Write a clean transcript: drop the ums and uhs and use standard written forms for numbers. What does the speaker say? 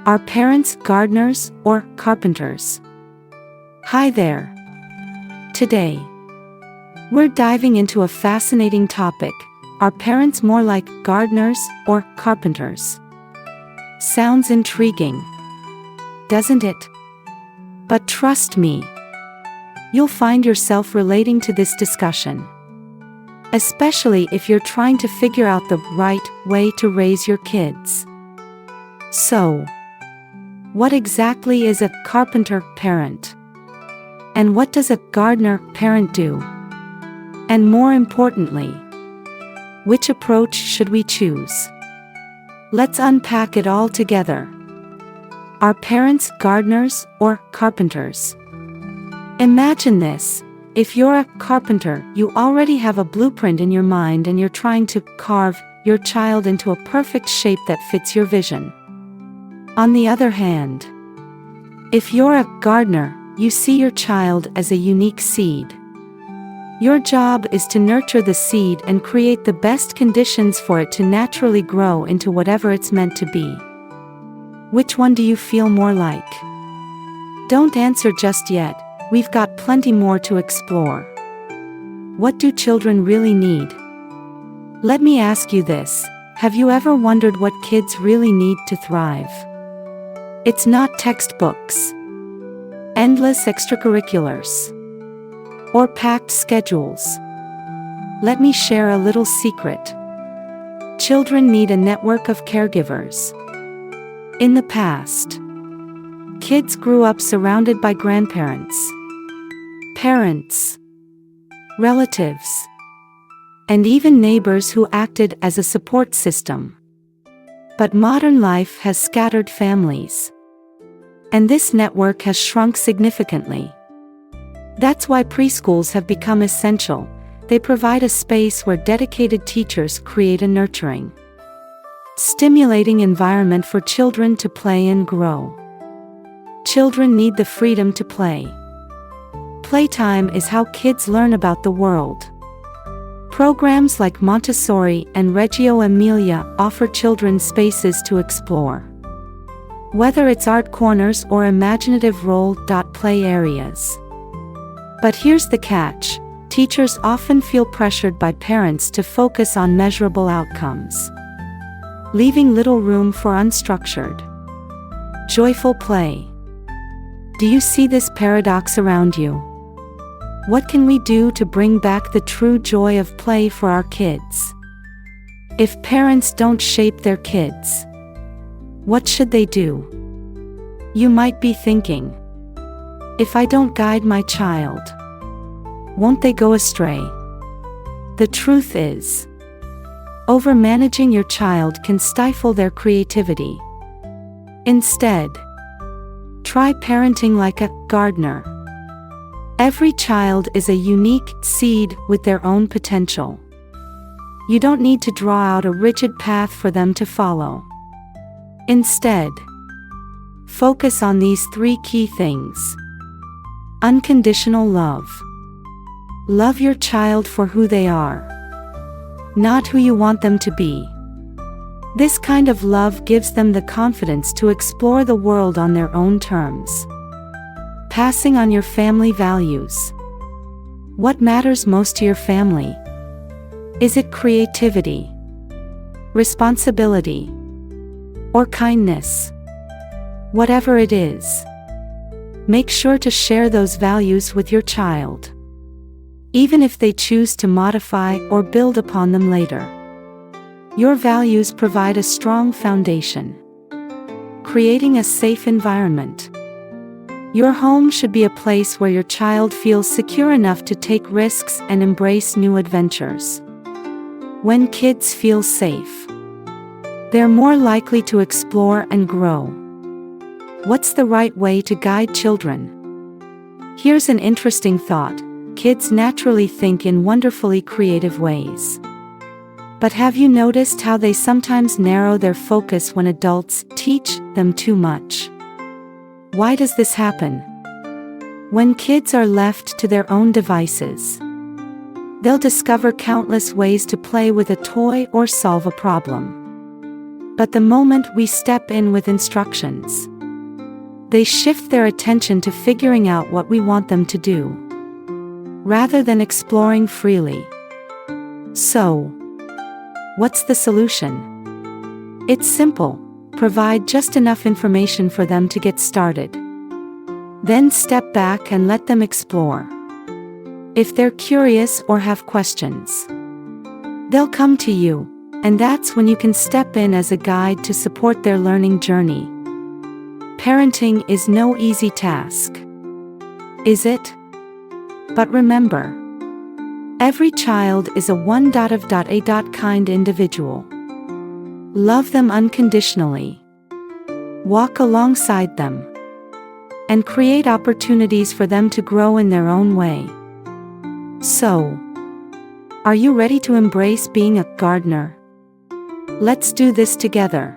Are parents gardeners or carpenters? Hi there. Today, we're diving into a fascinating topic. Are parents more like gardeners or carpenters? Sounds intriguing, doesn't it? But trust me, you'll find yourself relating to this discussion. Especially if you're trying to figure out the right way to raise your kids. So, what exactly is a carpenter parent? And what does a gardener parent do? And more importantly, which approach should we choose? Let's unpack it all together. Are parents gardeners or carpenters? Imagine this. If you're a carpenter, you already have a blueprint in your mind and you're trying to carve your child into a perfect shape that fits your vision. On the other hand, if you're a gardener, you see your child as a unique seed. Your job is to nurture the seed and create the best conditions for it to naturally grow into whatever it's meant to be. Which one do you feel more like? Don't answer just yet, we've got plenty more to explore. What do children really need? Let me ask you this, have you ever wondered what kids really need to thrive? It's not textbooks, endless extracurriculars, or packed schedules. Let me share a little secret. Children need a network of caregivers. In the past, kids grew up surrounded by grandparents, parents, relatives, and even neighbors who acted as a support system. But modern life has scattered families, and this network has shrunk significantly. That's why preschools have become essential. They provide a space where dedicated teachers create a nurturing, stimulating environment for children to play and grow. Children need the freedom to play. Playtime is how kids learn about the world. Programs like Montessori and Reggio Emilia offer children spaces to explore. Whether it's art corners or imaginative role-play areas. But here's the catch, teachers often feel pressured by parents to focus on measurable outcomes, leaving little room for unstructured, joyful play. Do you see this paradox around you? What can we do to bring back the true joy of play for our kids? If parents don't shape their kids, what should they do? You might be thinking, if I don't guide my child, won't they go astray? The truth is, overmanaging your child can stifle their creativity. Instead, try parenting like a gardener. Every child is a unique seed with their own potential. You don't need to draw out a rigid path for them to follow. Instead, focus on these three key things. Unconditional love. Love your child for who they are, not who you want them to be. This kind of love gives them the confidence to explore the world on their own terms. Passing on your family values. What matters most to your family? Is it creativity, responsibility, or kindness? Whatever it is, make sure to share those values with your child, even if they choose to modify or build upon them later. Your values provide a strong foundation, creating a safe environment. Your home should be a place where your child feels secure enough to take risks and embrace new adventures. When kids feel safe, they're more likely to explore and grow. What's the right way to guide children? Here's an interesting thought. Kids naturally think in wonderfully creative ways. But have you noticed how they sometimes narrow their focus when adults teach them too much? Why does this happen? When kids are left to their own devices, they'll discover countless ways to play with a toy or solve a problem. But the moment we step in with instructions, they shift their attention to figuring out what we want them to do, rather than exploring freely. So, what's the solution? It's simple. Provide just enough information for them to get started. Then step back and let them explore. If they're curious or have questions, they'll come to you, and that's when you can step in as a guide to support their learning journey. Parenting is no easy task, is it? But remember, every child is a kind individual. Love them unconditionally. Walk alongside them, and create opportunities for them to grow in their own way. So, are you ready to embrace being a gardener? Let's do this together.